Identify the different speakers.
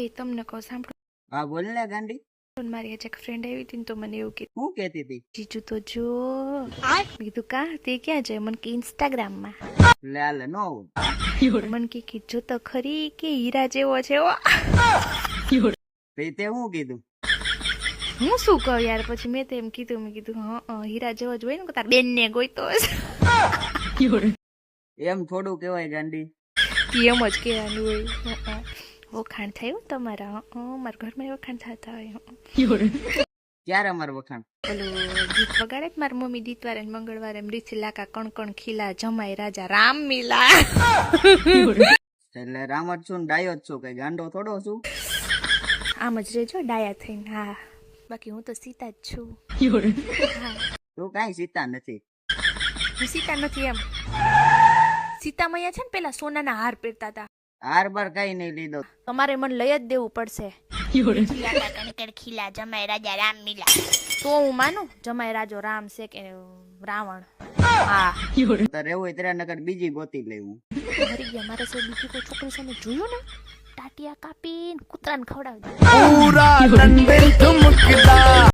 Speaker 1: એ તમને કહો સાંભળો,
Speaker 2: હા બોલ ને ગાંડી,
Speaker 1: મારી આજે એક ફ્રેન્ડ આવી હતી ને તો મને એવું કીધું,
Speaker 2: શું કહેતી હતી?
Speaker 1: જીજુ તો જો. મેં કીધું કા તે ક્યાં છે? મને કે ઇન્સ્ટાગ્રામમાં.
Speaker 2: લે આલે નો
Speaker 1: મને કે જો તો ખરી કે હીરા જેવો છે હો.
Speaker 2: તે શું કીધું?
Speaker 1: હું શું કહું યાર, પછી મેં તો એમ કીધું, મેં કીધું હા હીરા જેવો જ હોય ને, તાર બેન ને ગોઈતો હશે.
Speaker 2: એમ થોડું કહેવાય ગાંડી.
Speaker 1: એમ જ કહેવાનું હોય. વખાણ થયું તમારા, મારા ઘરમાં વખાણ થતા હોય.
Speaker 2: ક્યારે અમાર વખાણ?
Speaker 1: પેલું ગીત વગાડે જ મારી મમ્મી દીતવારે ને મંગળવારે, મૃત્યુ લાકા કણ કણ ખીલા જમાઈ રાજા રામ મિલા.
Speaker 2: એટલે રામ જ છું ને ડાયો જ છું, કઈ ગાંડો થોડો છું.
Speaker 1: આમ જ રેજો ડાયા થઈને. હા બાકી હું તો સીતા જ છું.
Speaker 2: તું કઈ સીતા નથી.
Speaker 1: હું સીતા નથી એમ. સીતા મૈયા છે ને પેલા સોનાના હાર પહેરતા હતા.
Speaker 2: હાર બાર કઈ નહીં લીધો.
Speaker 1: તમારે મને લઈ જ દેવું પડશે. ખીલા જમાઈ રાજા રામ મિલા તો હું માનું જમાઈ રાજો રામ છે કે રાવણ. હા
Speaker 2: તારે એવું હોય ત્યારે નકર બીજી ગોતી લેવું.
Speaker 1: મરી ગયા મારે છે બીજી કોઈ છોકરી સામે જોયું ને, ટાટિયા કાપીને કૂતરાને ખવડાવી દે.